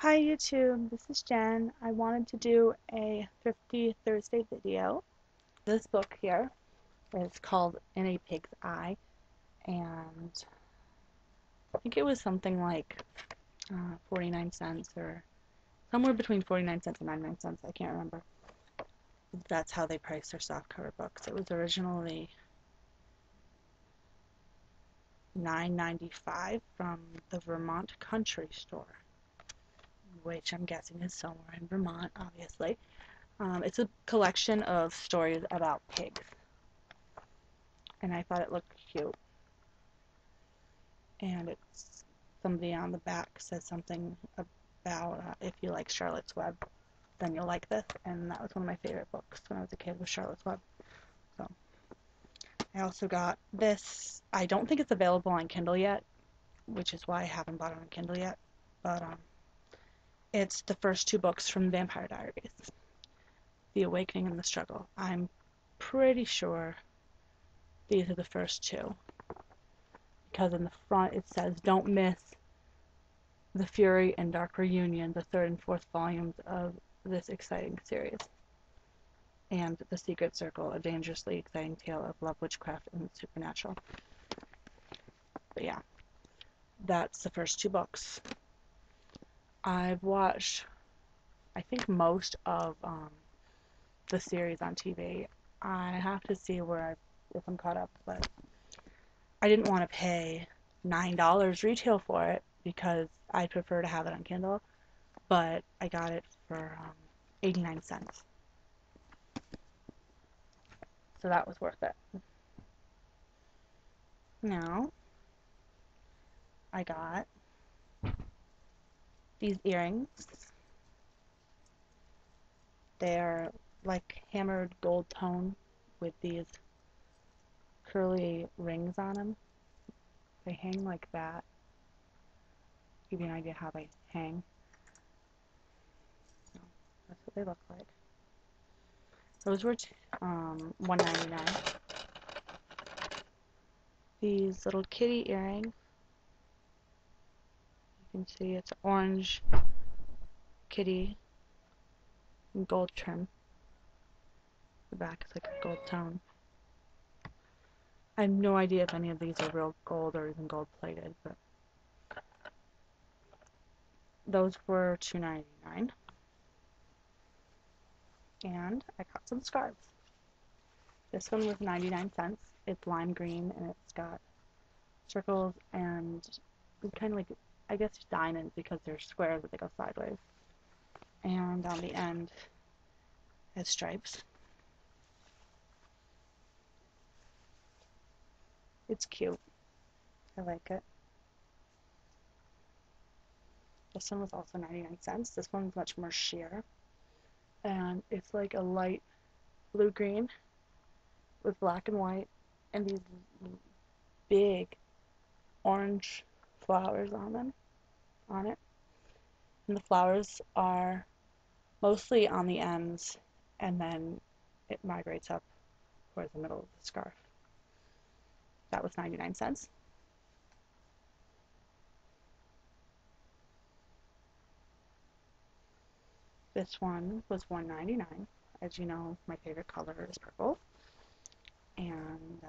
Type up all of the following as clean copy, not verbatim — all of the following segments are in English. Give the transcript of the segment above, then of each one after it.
Hi YouTube, this is Jen. I wanted to do a Thrifty Thursday video. This book here is called In a Pig's Eye, and I think it was something like 49 cents or somewhere between 49 cents and 99 cents. I can't remember. That's how they price their softcover books. It was originally $9.95 from the Vermont Country Store, which I'm guessing is somewhere in Vermont, obviously. It's a collection of stories about pigs, and I thought it looked cute. And it's somebody on the back says something about if you like Charlotte's Web, then you'll like this. And that was one of my favorite books when I was a kid, was Charlotte's Web. So I also got this. I don't think it's available on Kindle yet, which is why I haven't bought it on Kindle yet. But it's the first two books from Vampire Diaries, The Awakening and the Struggle. I'm pretty sure these are the first two, because in the front it says, "Don't miss the Fury and Dark Reunion, the third and fourth volumes of this exciting series, and The Secret Circle, a dangerously exciting tale of love, witchcraft, and the supernatural." But yeah, that's the first two books. I've watched, I think, most of the series on TV. I have to see if I'm caught up, but I didn't want to pay $9 retail for it because I'd prefer to have it on Kindle, but I got it for 89 cents. So that was worth it. Now, I got these earrings. They're like hammered gold tone with these curly rings on them. They hang like that. Give you an idea how they hang. So that's what they look like. Those were $1.99. These little kitty earrings. You can see it's orange kitty and gold trim. The back is like a gold tone. I have no idea if any of these are real gold or even gold plated, but those were $2.99. And I got some scarves. This one was 99 cents. It's lime green and it's got circles and kind of like, I guess, diamonds because they're squares but they go sideways. And on the end has stripes. It's cute. I like it. This one was also 99 cents. This one's much more sheer. And it's like a light blue green with black and white and these big orange flowers on it. And the flowers are mostly on the ends, and then it migrates up towards the middle of the scarf. That was 99 cents. This one was $1.99. As you know, my favorite color is purple. And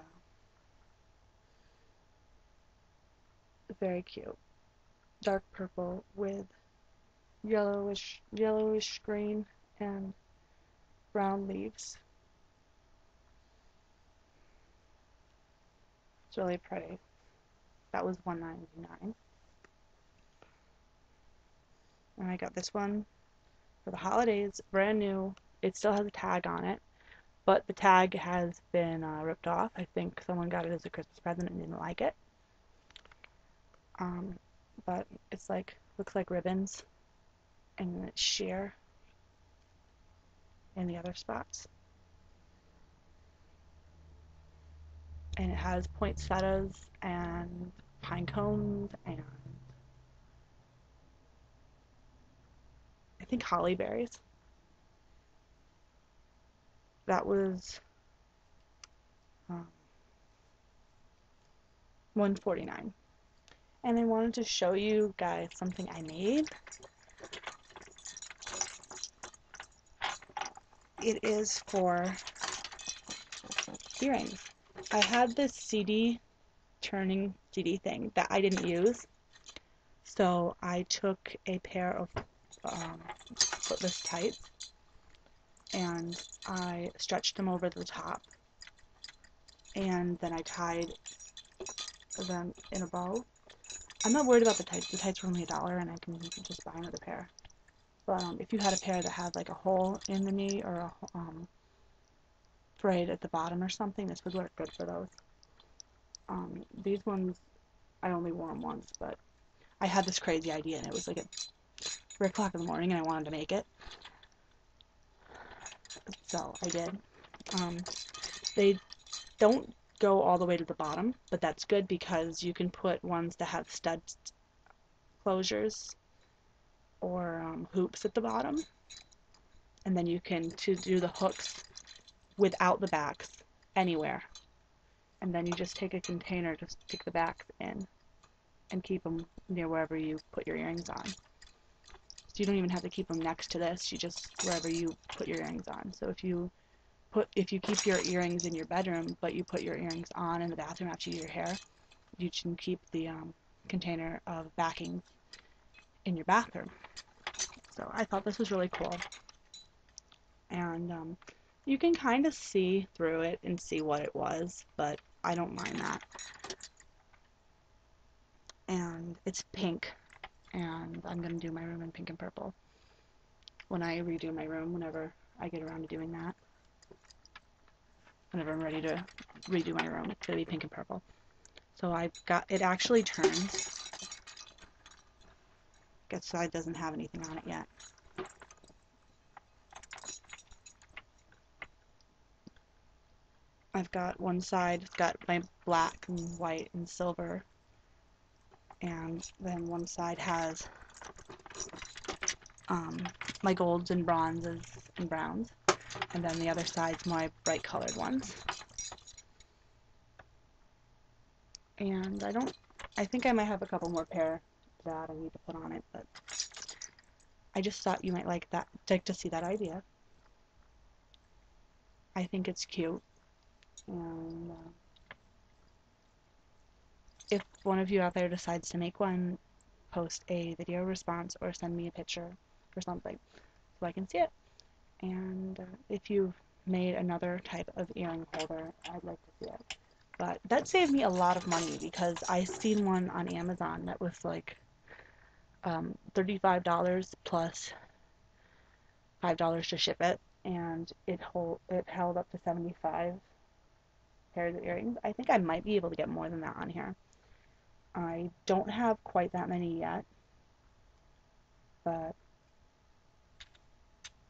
very cute. Dark purple with yellowish green and brown leaves. It's really pretty. That was $1.99. And I got this one for the holidays, brand new. It still has a tag on it, but the tag has been ripped off. I think someone got it as a Christmas present and didn't like it. But it's like, looks like ribbons, and it's sheer in the other spots. And it has poinsettias and pine cones and I think holly berries. That was um, $1.49. And I wanted to show you guys something I made. it is for earrings. I had this turning CD thing that I didn't use, so I took a pair of footless tights and I stretched them over the top, and then I tied them in a bow. I'm not worried about the tights. The tights were only $1 and I can just buy another pair. But if you had a pair that had like a hole in the knee or a frayed at the bottom or something, this would work good for those. These ones, I only wore them once, but I had this crazy idea and it was like at 3 o'clock in the morning and I wanted to make it. So I did. They don't go all the way to the bottom, but that's good because you can put ones that have stud closures or hoops at the bottom, and then you can do the hooks without the backs anywhere, and then you just take a container, just stick the backs in and keep them near wherever you put your earrings on. So you don't even have to keep them next to this, you just wherever you put your earrings on. So if you keep your earrings in your bedroom but you put your earrings on in the bathroom after you do your hair, you can keep the container of backings in your bathroom. So I thought this was really cool. And you can kind of see through it and see what it was, but I don't mind that. And it's pink, and I'm going to do my room in pink and purple when I redo my room, whenever I get around to doing that. Whenever I'm ready to redo my room, it's going to be pink and purple. So I've got, it actually turns. Guess side doesn't have anything on it yet. I've got one side, it's got my black and white and silver, and then one side has my golds and bronzes and browns, and then the other side's my bright colored ones. And I think I might have a couple more pair that I need to put on it, but I just thought you might like to see that idea. I think it's cute, and if one of you out there decides to make one, post a video response or send me a picture or something so I can see it. And if you've made another type of earring holder, I'd like to see it. But that saved me a lot of money because I seen one on Amazon that was like $35 plus $5 to ship it, and it held up to 75 pairs of earrings. I think I might be able to get more than that on here. I don't have quite that many yet, but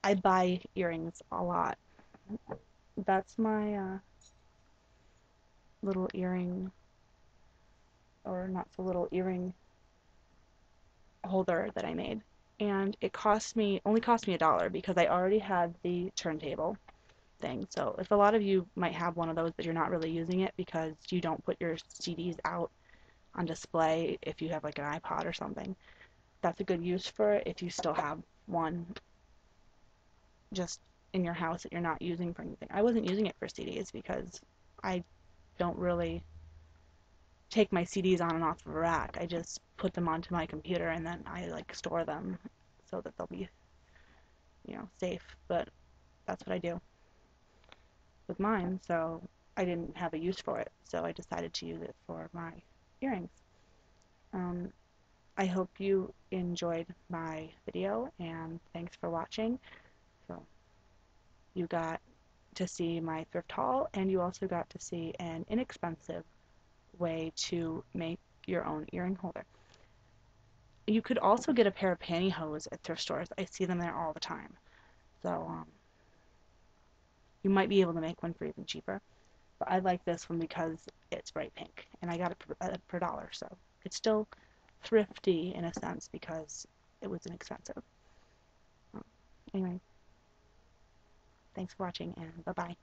I buy earrings a lot. That's my little earring, or not so little earring holder that I made. And it only cost me $1 because I already had the turntable thing. So if a lot of you might have one of those but you're not really using it because you don't put your CDs out on display if you have like an iPod or something, that's a good use for it if you still have one just in your house that you're not using for anything. I wasn't using it for CDs because I don't really take my CDs on and off of a rack. I just put them onto my computer and then I like store them so that they'll be, safe. But that's what I do with mine, so I didn't have a use for it, so I decided to use it for my earrings. I hope you enjoyed my video, and thanks for watching. So you got to see my thrift haul, and you also got to see an inexpensive way to make your own earring holder. You could also get a pair of pantyhose at thrift stores. I see them there all the time. So you might be able to make one for even cheaper. But I like this one because it's bright pink, and I got it per $1, so it's still thrifty in a sense because it was inexpensive. Anyway, thanks for watching, and bye-bye.